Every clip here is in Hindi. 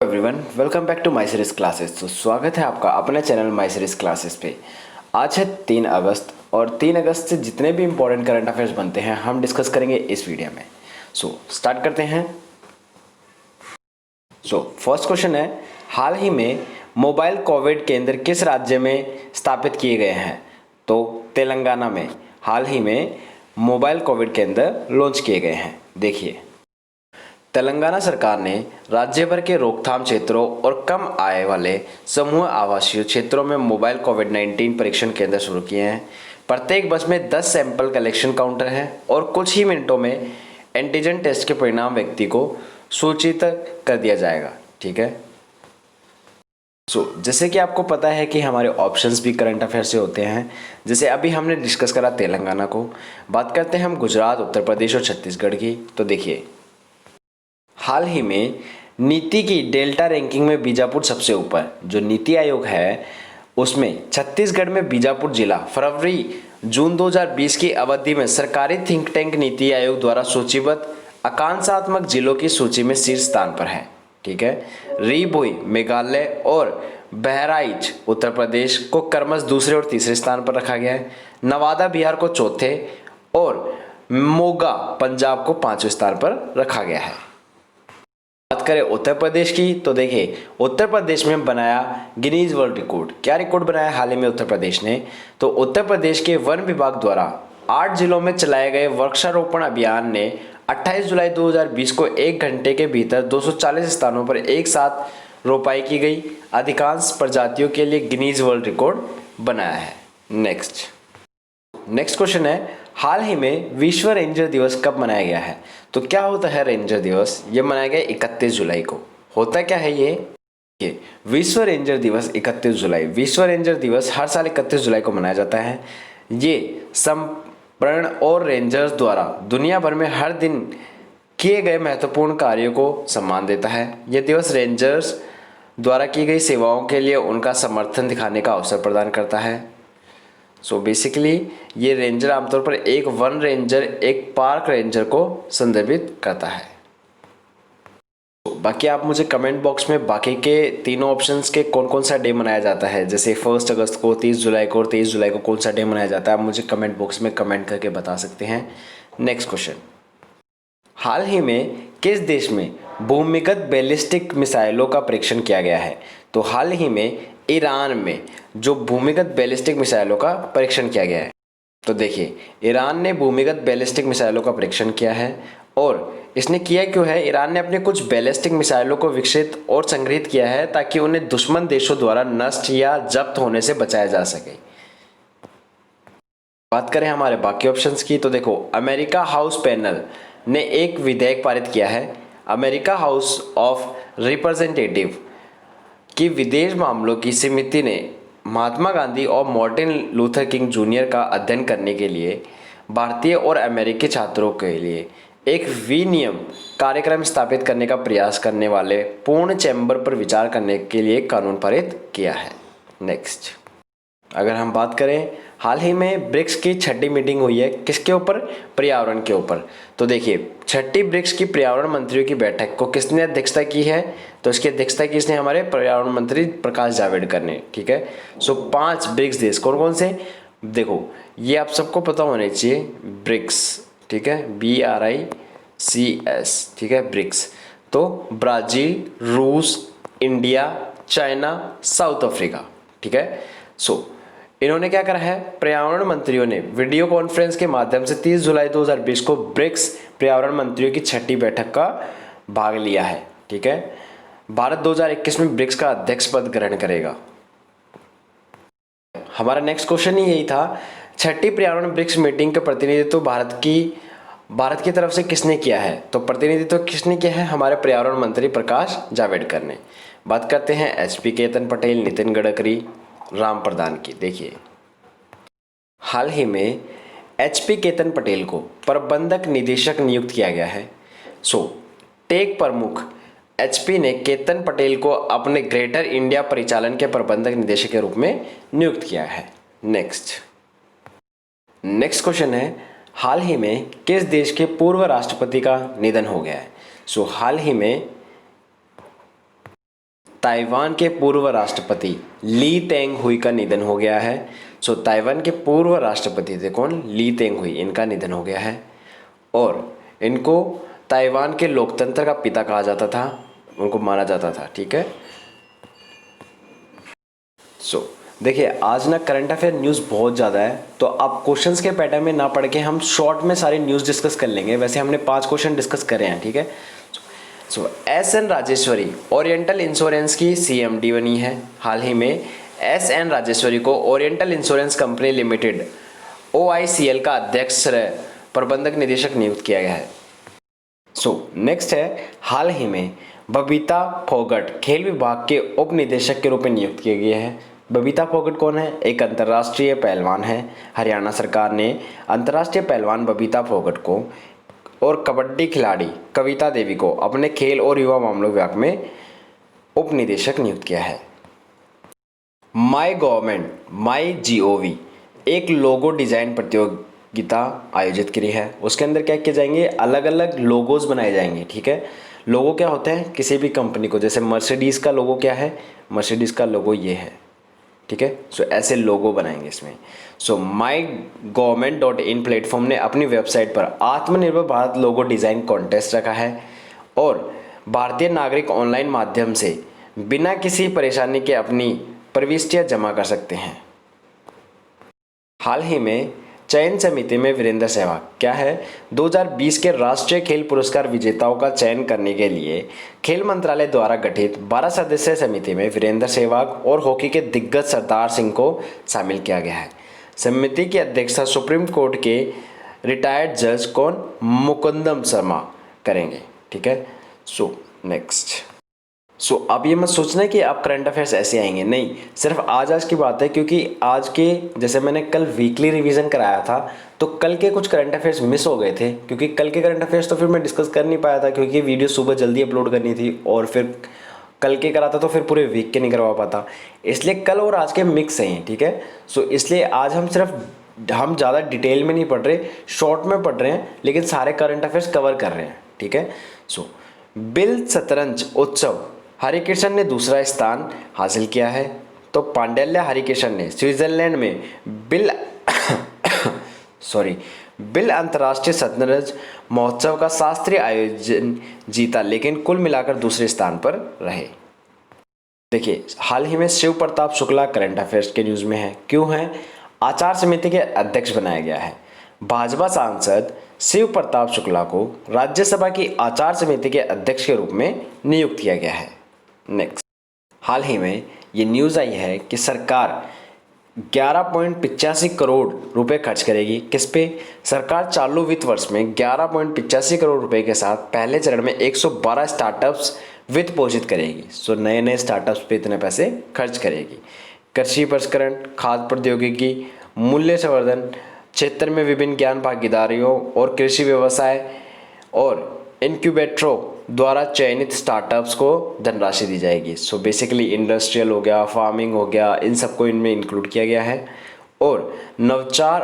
Everyone, welcome back to my series classes. तो स्वागत है आपका अपने चैनल माई सीरीज क्लासेस पे। आज है 3 अगस्त और 3 अगस्त से जितने भी इंपॉर्टेंट करंट अफेयर्स बनते हैं हम डिस्कस करेंगे इस वीडियो में। स्टार्ट करते हैं। फर्स्ट क्वेश्चन है, हाल ही में मोबाइल कोविड केंद्र किस राज्य में स्थापित किए गए हैं? तो तेलंगाना में हाल ही में मोबाइल कोविड केंद्र लॉन्च किए गए हैं। देखिए, तेलंगाना सरकार ने राज्य भर के रोकथाम क्षेत्रों और कम आय वाले समूह आवासीय क्षेत्रों में मोबाइल कोविड-19 परीक्षण केंद्र शुरू किए हैं। प्रत्येक बस में 10 सैंपल कलेक्शन काउंटर हैं और कुछ ही मिनटों में एंटीजन टेस्ट के परिणाम व्यक्ति को सूचित कर दिया जाएगा। ठीक है। जैसे कि आपको पता है कि हमारे ऑप्शंस भी करंट अफेयर से होते हैं। जैसे अभी हमने डिस्कस करा तेलंगाना को, बात करते हैं हम गुजरात, उत्तर प्रदेश और छत्तीसगढ़ की। तो देखिए, हाल ही में नीति की डेल्टा रैंकिंग में बीजापुर सबसे ऊपर। जो नीति आयोग है उसमें छत्तीसगढ़ में बीजापुर जिला फरवरी जून 2020 की अवधि में सरकारी थिंक टैंक नीति आयोग द्वारा सूचीबद्ध आकांक्षात्मक जिलों की सूची में शीर्ष स्थान पर है। ठीक है। री-भोई मेघालय और बहराइच उत्तर प्रदेश को क्रमशः दूसरे और तीसरे स्थान पर रखा गया है। नवादा बिहार को चौथे और मोगा पंजाब को 5वें स्थान पर रखा गया है। बात करें उत्तर प्रदेश की, तो देखिए, उत्तर प्रदेश में बनाया गिनीज वर्ल्ड रिकॉर्ड। क्या रिकॉर्ड बनाया हाल ही में उत्तर प्रदेश ने? तो उत्तर प्रदेश के वन विभाग द्वारा 8 जिलों में चलाए गए वृक्षारोपण अभियान ने 28 जुलाई 2020 को 1 घंटे के भीतर 240 स्थानों पर एक साथ रोपाई की गई अधिकांश प्रजातियों के लिए गिनीज वर्ल्ड रिकॉर्ड बनाया है। नेक्स्ट क्वेश्चन है, हाल ही में विश्व रेंजर दिवस कब मनाया गया है? तो क्या होता है रेंजर दिवस? ये मनाया गया 31 जुलाई को। होता क्या है ये विश्व रेंजर दिवस 31 जुलाई। विश्व रेंजर दिवस हर साल 31 जुलाई को मनाया जाता है। ये संपूर्ण और रेंजर्स द्वारा दुनिया भर में हर दिन किए गए महत्वपूर्ण कार्यों को सम्मान देता है। यह दिवस रेंजर्स द्वारा की गई सेवाओं के लिए उनका समर्थन दिखाने का अवसर प्रदान करता है। बेसिकली ये रेंजर आमतौर पर एक वन रेंजर, एक पार्क रेंजर को संदर्भित करता है। बाकी आप मुझे कमेंट बॉक्स में बाकी के तीनों ऑप्शंस के कौन कौन सा डे मनाया जाता है, जैसे 1 अगस्त को, 30 जुलाई को और 23 जुलाई को कौन सा डे मनाया जाता है, आप मुझे कमेंट बॉक्स में कमेंट करके बता सकते हैं। नेक्स्ट क्वेश्चन, हाल ही में किस देश में भूमिगत बैलिस्टिक मिसाइलों का परीक्षण किया गया है? तो हाल ही में ईरान में जो भूमिगत बैलिस्टिक मिसाइलों का परीक्षण किया गया है। तो देखिए, ईरान ने भूमिगत बैलिस्टिक मिसाइलों का परीक्षण किया है और इसने किया क्यों है? ईरान ने अपने कुछ बैलिस्टिक मिसाइलों को विकसित और संग्रहित किया है ताकि उन्हें दुश्मन देशों द्वारा नष्ट या जब्त होने से बचाया जा सके। बात करें हमारे बाकी ऑप्शंस की, तो देखो, अमेरिका हाउस पैनल ने एक विधेयक पारित किया है। अमेरिका हाउस ऑफ रिप्रेजेंटेटिव की विदेश मामलों की समिति ने महात्मा गांधी और मार्टिन लूथर किंग जूनियर का अध्ययन करने के लिए भारतीय और अमेरिकी छात्रों के लिए एक विनियम कार्यक्रम स्थापित करने का प्रयास करने वाले पूर्ण चैम्बर पर विचार करने के लिए कानून पारित किया है। नेक्स्ट, अगर हम बात करें, हाल ही में ब्रिक्स की 6ठी मीटिंग हुई है। किसके ऊपर? पर्यावरण के ऊपर। तो देखिए, 6ठी ब्रिक्स की पर्यावरण मंत्रियों की बैठक को किसने अध्यक्षता की है? तो इसकी अध्यक्षता की इसने हमारे पर्यावरण मंत्री प्रकाश जावड़ेकर ने। ठीक है। 5 ब्रिक्स देश कौन कौन से? देखो, ये आप सबको पता होने चाहिए, ब्रिक्स। ठीक है, BRICS। ठीक है, ब्रिक्स। तो ब्राजील, रूस, इंडिया, चाइना, साउथ अफ्रीका। ठीक है। इन्होंने क्या करा है? पर्यावरण मंत्रियों ने वीडियो कॉन्फ्रेंस के माध्यम से 30 जुलाई 2020 को ब्रिक्स पर्यावरण मंत्रियों की 6ठी बैठक का भाग लिया है। ठीक है। भारत 2021 में ब्रिक्स का अध्यक्ष पद ग्रहण करेगा। हमारा नेक्स्ट क्वेश्चन ही यही था, 6ठी पर्यावरण ब्रिक्स मीटिंग का प्रतिनिधित्व भारत की तरफ से किसने किया है? तो प्रतिनिधित्व किसने किया है? हमारे पर्यावरण मंत्री प्रकाश जावड़ेकर ने। बात करते हैं HP केतन पटेल, नितिन गडकरी, राम प्रधान की। देखिए, हाल ही में HP केतन पटेल को प्रबंधक निदेशक नियुक्त किया गया है। टेक प्रमुख HP ने केतन पटेल को अपने ग्रेटर इंडिया परिचालन के प्रबंधक निदेशक के रूप में नियुक्त किया है। नेक्स्ट क्वेश्चन है, हाल ही में किस देश के पूर्व राष्ट्रपति का निधन हो गया है? हाल ही में ताइवान के पूर्व राष्ट्रपति ली तेंग हुई का निधन हो गया है। सो ताइवान के पूर्व राष्ट्रपति थे कौन? ली तेंग हुई, इनका निधन हो गया है और इनको ताइवान के लोकतंत्र का पिता कहा जाता था, उनको माना जाता था। ठीक है। देखिए आज ना करंट अफेयर न्यूज़ बहुत ज़्यादा है, तो आप क्वेश्चंस के पैटर्न में ना पढ़ के हम शॉर्ट में सारी न्यूज़ डिस्कस कर लेंगे। वैसे हमने 5 क्वेश्चन डिस्कस करे हैं। ठीक है। S N Rajeshwari Oriental Insurance की CMD बनी है। हाल ही में SN राजेश्वरी को oriental insurance company limited OICL का अध्यक्ष प्रबंधक निदेशक नियुक्त किया गया है। नेक्स्ट है, हाल ही में बबीता फोगट खेल विभाग के उप निदेशक के रूप में नियुक्त किए गए हैं। बबीता फोगट कौन है? एक अंतर्राष्ट्रीय पहलवान है। हरियाणा सरकार ने अंतर्राष्ट्रीय पहलवान बबीता फोगट को और कबड्डी खिलाड़ी कविता देवी को अपने खेल और युवा मामलों विभाग में उप निदेशक नियुक्त किया है। माई गवर्नमेंट MyGov एक लोगो डिजाइन प्रतियोगिता आयोजित करी है। उसके अंदर क्या किए जाएंगे? अलग अलग लोगोज बनाए जाएंगे। ठीक है। लोगो क्या होते हैं किसी भी कंपनी को, जैसे मर्सिडीज़ का लोगो क्या है? मर्सिडीज़ का लोगो ये है। ठीक है। ऐसे लोगो बनाएंगे इसमें। MyGovernment.in प्लेटफॉर्म ने अपनी वेबसाइट पर आत्मनिर्भर भारत लोगो डिज़ाइन कॉन्टेस्ट रखा है और भारतीय नागरिक ऑनलाइन माध्यम से बिना किसी परेशानी के अपनी प्रविष्टियां जमा कर सकते हैं। हाल ही में चयन समिति में वीरेंद्र सहवाग क्या है? 2020 के राष्ट्रीय खेल पुरस्कार विजेताओं का चयन करने के लिए खेल मंत्रालय द्वारा गठित 12 सदस्यीय समिति में वीरेंद्र सहवाग और हॉकी के दिग्गज सरदार सिंह को शामिल किया गया है। समिति की अध्यक्षता सुप्रीम कोर्ट के रिटायर्ड जज कौन? मुकुंदम शर्मा करेंगे। ठीक है। नेक्स्ट अब ये मत सोचना कि आप करंट अफेयर्स ऐसे आएंगे, नहीं, सिर्फ आज की बात है, क्योंकि आज के जैसे मैंने कल वीकली रिवीजन कराया था तो कल के कुछ करंट अफेयर्स मिस हो गए थे, क्योंकि कल के करंट अफेयर्स तो फिर मैं डिस्कस कर नहीं पाया था क्योंकि वीडियो सुबह जल्दी अपलोड करनी थी और फिर कल के कराता तो फिर पूरे वीक के नहीं करवा पाता, इसलिए कल और आज के मिक्स हैं। ठीक है। इसलिए आज हम ज़्यादा डिटेल में नहीं पढ़ रहे, शॉर्ट में पढ़ रहे हैं, लेकिन सारे करंट अफेयर्स कवर कर रहे हैं। ठीक है। बिल शतरंज उत्सव हरिकिशन ने दूसरा स्थान हासिल किया है। तो पांड्याल्या हरिकिशन ने स्विट्जरलैंड में बिल अंतर्राष्ट्रीय शतरंज महोत्सव का शास्त्रीय आयोजन जीता, लेकिन कुल मिलाकर दूसरे स्थान पर रहे। देखिए हाल ही में शिव प्रताप शुक्ला करंट अफेयर्स के न्यूज़ में है। क्यों है? आचार समिति के अध्यक्ष बनाया गया है। भाजपा सांसद शिव प्रताप शुक्ला को राज्यसभा की आचार समिति के अध्यक्ष के रूप में नियुक्त किया गया है। नेक्स्ट, हाल ही में ये न्यूज़ आई है कि सरकार 11.85 करोड़ रुपए खर्च करेगी। किस पे? सरकार चालू वित्त वर्ष में 11.85 करोड़ रुपए के साथ पहले चरण में 112 स्टार्टअप्स वित्त पोषित करेगी। नए नए स्टार्टअप्स पे इतने पैसे खर्च करेगी। कृषि प्रसंस्करण, खाद्य प्रौद्योगिकी, मूल्य संवर्धन क्षेत्र में विभिन्न ज्ञान भागीदारियों और कृषि व्यवसाय और इनक्यूबेटरों द्वारा चयनित स्टार्टअप्स को धनराशि दी जाएगी। बेसिकली इंडस्ट्रियल हो गया, फार्मिंग हो गया, इन सबको इनमें इंक्लूड किया गया है। और नवाचार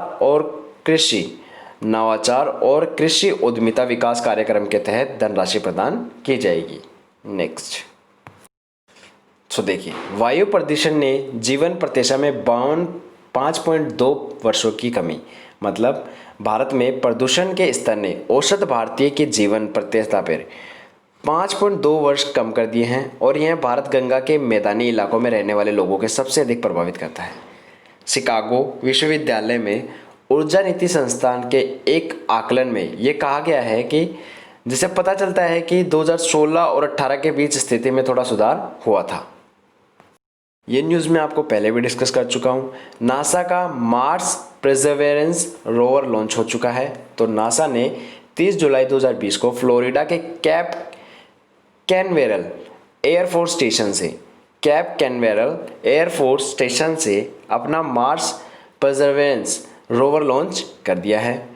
और कृषि उद्यमिता विकास कार्यक्रम के तहत धनराशि प्रदान की जाएगी। नेक्स्ट, देखिए वायु प्रदूषण ने जीवन प्रत्याशा में 5.2 वर्षों की कमी, मतलब भारत में प्रदूषण के स्तर ने औसत भारतीय के जीवन प्रत्याशा पर 5.2 वर्ष कम कर दिए हैं और यह भारत गंगा के मैदानी इलाकों में रहने वाले लोगों के सबसे अधिक प्रभावित करता है। शिकागो विश्वविद्यालय में ऊर्जा नीति संस्थान के एक आकलन में यह कहा गया है कि जिससे पता चलता है कि 2016 और 18 के बीच स्थिति में थोड़ा सुधार हुआ था। ये न्यूज़ मैं आपको पहले भी डिस्कस कर चुका हूँ। नासा का मार्स परसेवरेंस रोवर लॉन्च हो चुका है। तो नासा ने 30 जुलाई 2020 को फ्लोरिडा के कैप कैनवेरल एयरफोर्स स्टेशन से अपना मार्स परसेवरेंस रोवर लॉन्च कर दिया है।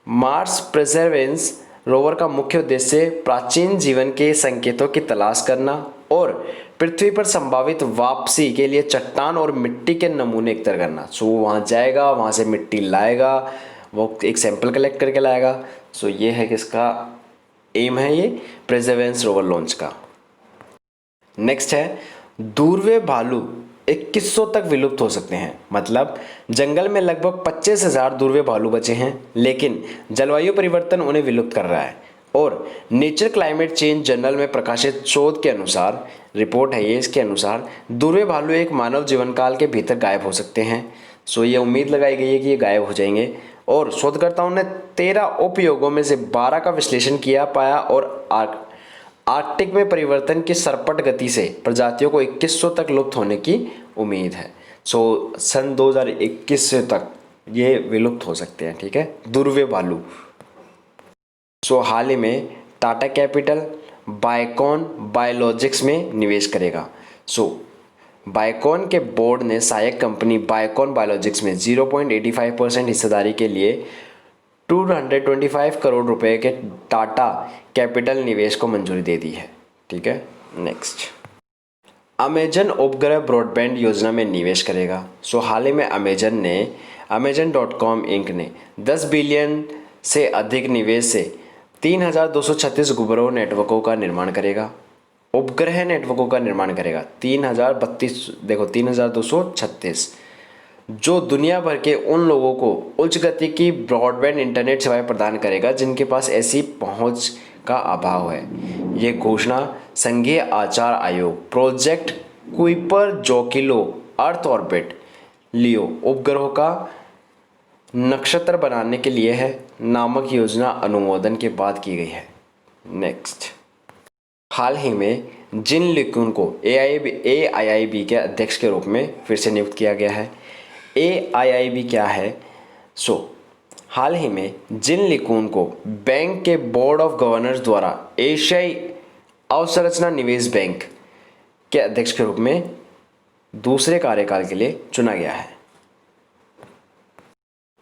मार्स परसेवरेंस रोवर का मुख्य उद्देश्य प्राचीन जीवन के संकेतों की तलाश करना और पृथ्वी पर संभावित वापसी के लिए चट्टान और मिट्टी के नमूने एकत्र करना। वो वहाँ जाएगा, वहाँ से मिट्टी लाएगा, वो एक सैंपल कलेक्ट करके लाएगा। ये है किसका एम है? ये परसेवरेंस रोवर लॉन्च का। नेक्स्ट है दूरवे भालू 2100 तक विलुप्त हो सकते हैं। मतलब जंगल में लगभग 25,000 दूरवे भालू बचे हैं, लेकिन जलवायु परिवर्तन उन्हें विलुप्त कर रहा है। और नेचर क्लाइमेट चेंज जर्नल में प्रकाशित शोध के अनुसार, रिपोर्ट है ये, इसके अनुसार दूरवे भालू एक मानव जीवन काल के भीतर गायब हो सकते हैं। सो ये उम्मीद लगाई गई है कि ये गायब हो जाएंगे। और शोधकर्ताओं ने 13 उपयोगों में से 12 का विश्लेषण किया पाया और आर्कटिक में परिवर्तन की सरपट गति से प्रजातियों को 2100 तक लुप्त होने की उम्मीद है। सो सन 2021 से तक ये विलुप्त हो सकते हैं, ठीक है, दूरवे भालू। सो हाल ही में टाटा कैपिटल बायोकॉन बायोलॉजिक्स में निवेश करेगा। सो बायोकॉन के बोर्ड ने सहायक कंपनी बायोकॉन बायोलॉजिक्स में 0.85% हिस्सेदारी के लिए 225 करोड़ रुपए के टाटा कैपिटल निवेश को मंजूरी दे दी है, ठीक है। नेक्स्ट, अमेजन उपग्रह ब्रॉडबैंड योजना में निवेश करेगा। सो हाल ही में Amazon.com इंक ने 10 बिलियन से अधिक निवेश से 3,236 उपग्रह नेटवर्कों का निर्माण करेगा। उपग्रह नेटवर्कों का निर्माण करेगा 3,236, जो दुनिया भर के उन लोगों को उच्च गति की ब्रॉडबैंड इंटरनेट सेवाएं प्रदान करेगा जिनके पास ऐसी पहुंच का अभाव है। ये घोषणा संघीय आचार आयोग प्रोजेक्ट कुइपर जोकिलो अर्थ ऑर्बिट लियो उपग्रहों का नक्षत्र बनाने के लिए है नामक योजना अनुमोदन के बाद की गई है। नेक्स्ट, हाल ही में जिन लिकुन को AIIB के अध्यक्ष के रूप में फिर से नियुक्त किया गया है। AIIB क्या है? हाल ही में जिन लिकुन को बैंक के बोर्ड ऑफ गवर्नर्स द्वारा एशियाई अवसंरचना निवेश बैंक के अध्यक्ष के रूप में दूसरे कार्यकाल के लिए चुना गया है।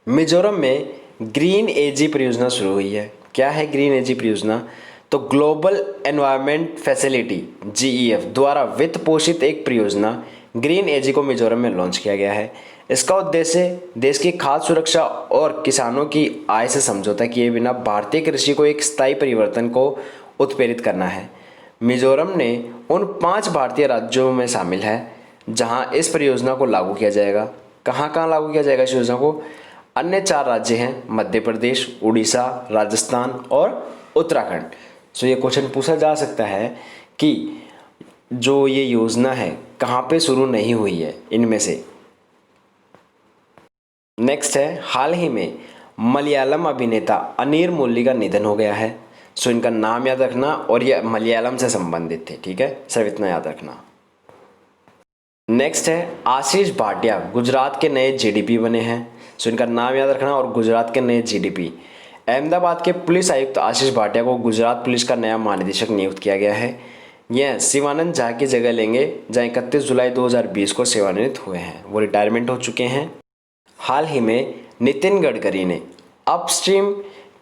मिजोरम में ग्रीन एजी परियोजना शुरू हुई है। क्या है ग्रीन एजी परियोजना? तो ग्लोबल एनवायरनमेंट फैसिलिटी GEF द्वारा वित्त पोषित एक परियोजना ग्रीन एजी को मिजोरम में लॉन्च किया गया है। इसका उद्देश्य देश की खाद्य सुरक्षा और किसानों की आय से समझौता किए बिना भारतीय कृषि को एक स्थायी परिवर्तन को उत्प्रेरित करना है। मिजोरम ने उन 5 भारतीय राज्यों में शामिल है जहां इस परियोजना को लागू किया जाएगा। कहां लागू किया जाएगा इस योजना को? अन्य 4 राज्य हैं मध्य प्रदेश, उड़ीसा, राजस्थान और उत्तराखंड। सो ये क्वेश्चन पूछा जा सकता है कि जो ये योजना है कहाँ पे शुरू नहीं हुई है इनमें से। नेक्स्ट है, हाल ही में मलयालम अभिनेता अनीर मुरली का निधन हो गया है। सो इनका नाम याद रखना और ये मलयालम से संबंधित थे, ठीक है, सिर्फ इतना याद रखना। नेक्स्ट है आशीष भाटिया गुजरात के नए GDP बने हैं। सो इनका नाम याद रखना और गुजरात के नए GDP। अहमदाबाद के पुलिस आयुक्त आशीष भाटिया को गुजरात पुलिस का नया महानिदेशक नियुक्त किया गया है। यह शिवानंद झा की जगह लेंगे, जहाँ 31 जुलाई 2020 को सेवानिवृत्त हुए हैं, वो रिटायरमेंट हो चुके हैं। हाल ही में नितिन गडकरी ने अपस्ट्रीम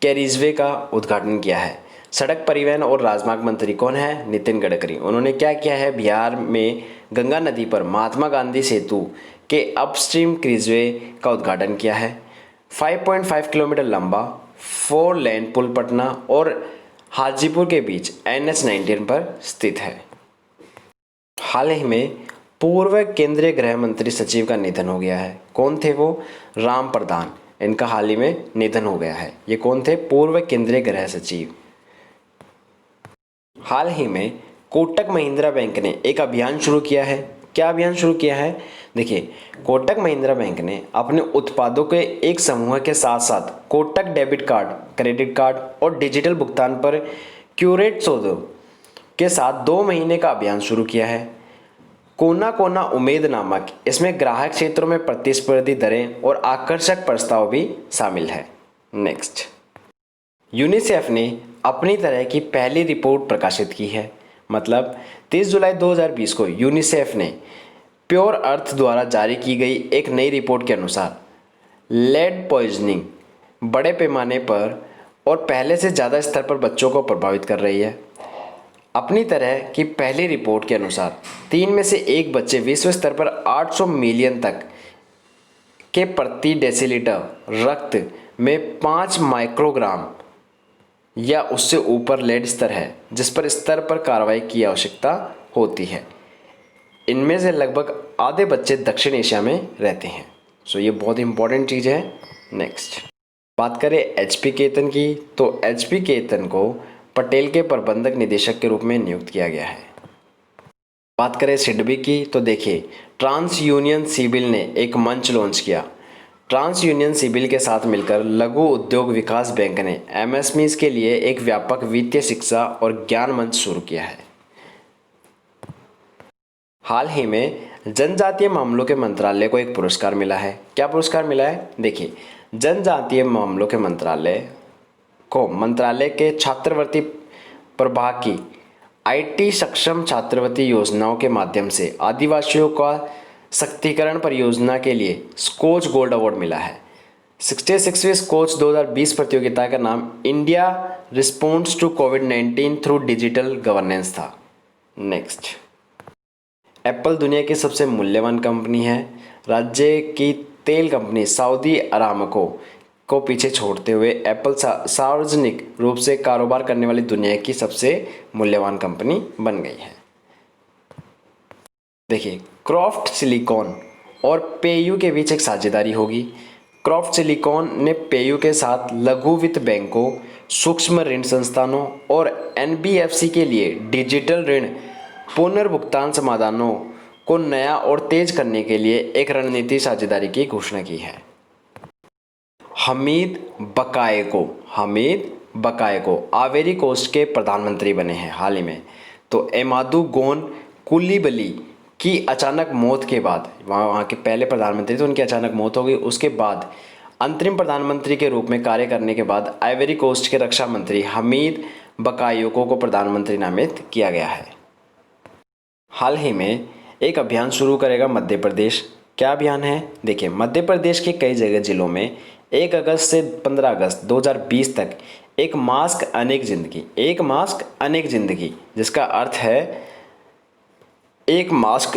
कैरिजवे का उद्घाटन किया है। सड़क परिवहन और राजमार्ग मंत्री कौन है? नितिन गडकरी। उन्होंने क्या किया है? बिहार में गंगा नदी पर महात्मा गांधी सेतु के अपस्ट्रीम क्रीजवे का उद्घाटन किया है। 5.5 किलोमीटर लंबा 4 लेन पुल पटना और हाजीपुर के बीच NH-19 पर स्थित है। हाल ही में पूर्व केंद्रीय गृह मंत्री सचिव का निधन हो गया है। कौन थे वो? राम प्रधान। इनका हाल ही में निधन हो गया है। ये कौन थे? पूर्व केंद्रीय गृह सचिव। हाल ही में कोटक महिंद्रा बैंक ने एक अभियान शुरू किया है। क्या अभियान शुरू किया है? देखिए, कोटक महिंद्रा बैंक ने अपने उत्पादों के एक समूह के साथ साथ Kotak debit card, credit card और डिजिटल भुगतान पर क्यूरेट सौदों के साथ 2 महीने का अभियान शुरू किया है। कोना कोना उम्मीद नामक इसमें ग्राहक क्षेत्रों में प्रतिस्पर्धी दरें और आकर्षक प्रस्ताव भी शामिल है। नेक्स्ट, यूनिसेफ ने अपनी तरह की पहली रिपोर्ट प्रकाशित की है। मतलब 30 जुलाई 2020 को यूनिसेफ ने प्योर अर्थ द्वारा जारी की गई एक नई रिपोर्ट के अनुसार लेड पॉइजनिंग बड़े पैमाने पर और पहले से ज़्यादा स्तर पर बच्चों को प्रभावित कर रही है। अपनी तरह की पहली रिपोर्ट के अनुसार 3 में से 1 बच्चे विश्व स्तर पर 800 मिलियन तक के प्रति डेसीलीटर रक्त में 5 माइक्रोग्राम या उससे ऊपर लेड स्तर है, जिस पर स्तर पर कार्रवाई की आवश्यकता होती है। इनमें से लगभग आधे बच्चे दक्षिण एशिया में रहते हैं। सो ये बहुत इंपॉर्टेंट चीज़ है। नेक्स्ट बात करें एचपी केतन की, तो एचपी केतन को पटेल के प्रबंधक निदेशक के रूप में नियुक्त किया गया है। बात करें सिडबी की, तो देखिए ट्रांस यूनियन सिविल ने एक मंच लॉन्च किया। ट्रांस यूनियन सिविल के साथ मिलकर लघु उद्योग विकास बैंक ने एमएसएमईज के लिए एक व्यापक वित्तीय शिक्षा और ज्ञान मंच शुरू किया है। हाल ही में जनजातीय मामलों के मंत्रालय को एक पुरस्कार मिला है। क्या पुरस्कार मिला है? देखिए जनजातीय मामलों के मंत्रालय के छात्रवृत्ति प्रभाग की आईटी सक्षम छात्रवृत्ति योजनाओं के माध्यम से आदिवासियों का सशक्तिकरण परियोजना के लिए स्कोच गोल्ड अवार्ड मिला है। 66वीं स्कोच 2020 प्रतियोगिता का नाम इंडिया रिस्पॉन्स टू कोविड-19 थ्रू डिजिटल गवर्नेंस था। नेक्स्ट एप्पल दुनिया की सबसे मूल्यवान कंपनी है। राज्य की तेल कंपनी सऊदी अरामको को पीछे छोड़ते हुए एप्पल सार्वजनिक रूप से कारोबार करने वाली दुनिया की सबसे मूल्यवान कंपनी बन गई है। देखिए क्रॉफ्ट सिलिकॉन और पेयू के बीच एक साझेदारी होगी। क्रॉफ्ट सिलिकॉन ने पेयू के साथ लघु वित्त बैंकों, सूक्ष्म ऋण संस्थानों और एनबीएफसी के लिए डिजिटल ऋण पुनर्भुगतान समाधानों को नया और तेज करने के लिए एक रणनीति साझेदारी की घोषणा की है। हमीद बकायको आइवरी कोस्ट के प्रधानमंत्री बने हैं हाल ही में। तो एमादू गोन कुलीबली की अचानक मौत के बाद, वहाँ के पहले प्रधानमंत्री थे, उनकी अचानक मौत हो गई। उसके बाद अंतरिम प्रधानमंत्री के रूप में कार्य करने के बाद आइवरी कोस्ट के रक्षा मंत्री हमीद बकायोको को प्रधानमंत्री नामित किया गया है। हाल ही में एक अभियान शुरू करेगा मध्य प्रदेश। क्या अभियान है? देखिए मध्य प्रदेश के कई जगह जिलों में 1 अगस्त से 15 अगस्त 2020 तक एक मास्क अनेक जिंदगी जिसका अर्थ है एक मास्क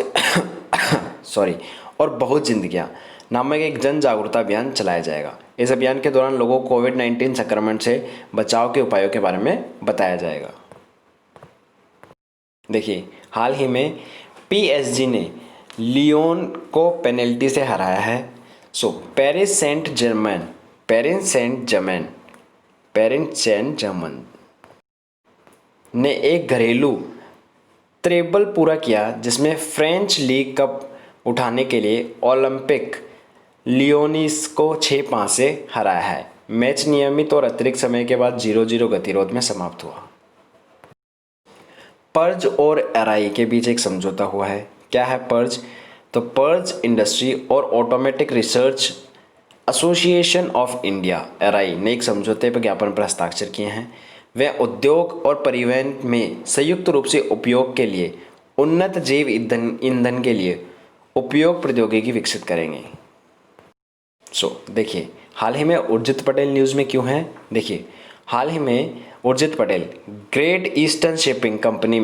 और बहुत जिंदगियां नामक एक जन जागरूकता अभियान चलाया जाएगा। इस अभियान के दौरान लोगों को कोविड-19 संक्रमण से बचाव के उपायों के बारे में बताया जाएगा। देखिए हाल ही में पीएसजी ने लियोन को पेनल्टी से हराया है। पेरिस सेंट जर्मन ने एक घरेलू ट्रेबल पूरा किया जिसमें फ्रेंच लीग कप उठाने के लिए ओलंपिक लियोनिस को 6-5 से हराया है। मैच नियमित और अतिरिक्त समय के बाद 0-0 गतिरोध में समाप्त हुआ। पर्ज और एरआई के बीच एक समझौता हुआ है। क्या है पर्ज? तो पर्ज इंडस्ट्री और automatic research association of India ARAI ने एक समझौते पर ज्ञापन पर हस्ताक्षर किए हैं। वे उद्योग और परिवहन में संयुक्त रूप से उपयोग के लिए उन्नत जैव ईंधन के लिए उपयोग प्रौद्योगिकी विकसित करेंगे। देखिए हाल ही में उर्जित पटेल न्यूज़ में क्यों है? देखिए हाल ही में Urjit Patel great eastern shipping company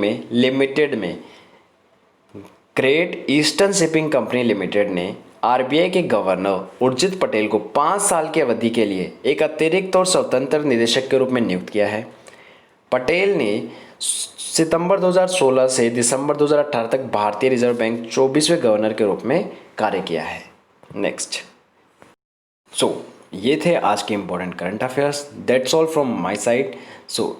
limited ने आरबीआई के गवर्नर उर्जित पटेल को 5 साल की अवधि के लिए एक अतिरिक्त और स्वतंत्र निदेशक के रूप में नियुक्त किया है। पटेल ने सितंबर 2016 से दिसंबर 2018 तक भारतीय रिजर्व बैंक 24वें गवर्नर के रूप में कार्य किया है। नेक्स्ट ये थे आज के important current affairs. That's all from my side.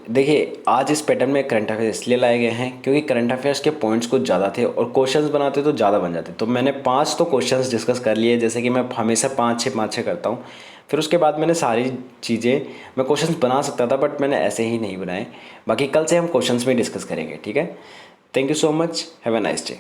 देखिए आज इस पैटर्न में करंट अफेयर्स इसलिए लाए गए हैं क्योंकि करंट अफेयर्स के पॉइंट्स कुछ ज़्यादा थे और क्वेश्चंस बनाते तो ज़्यादा बन जाते। तो मैंने 5 तो क्वेश्चंस डिस्कस कर लिए, जैसे कि मैं हमेशा 5-6 करता हूँ। फिर उसके बाद मैंने सारी चीज़ें मैं क्वेश्चंस बना सकता था बट मैंने ऐसे ही नहीं बनाए। बाकी कल से हम क्वेश्चंस में डिस्कस करेंगे, ठीक है। Thank you so much, have a nice day.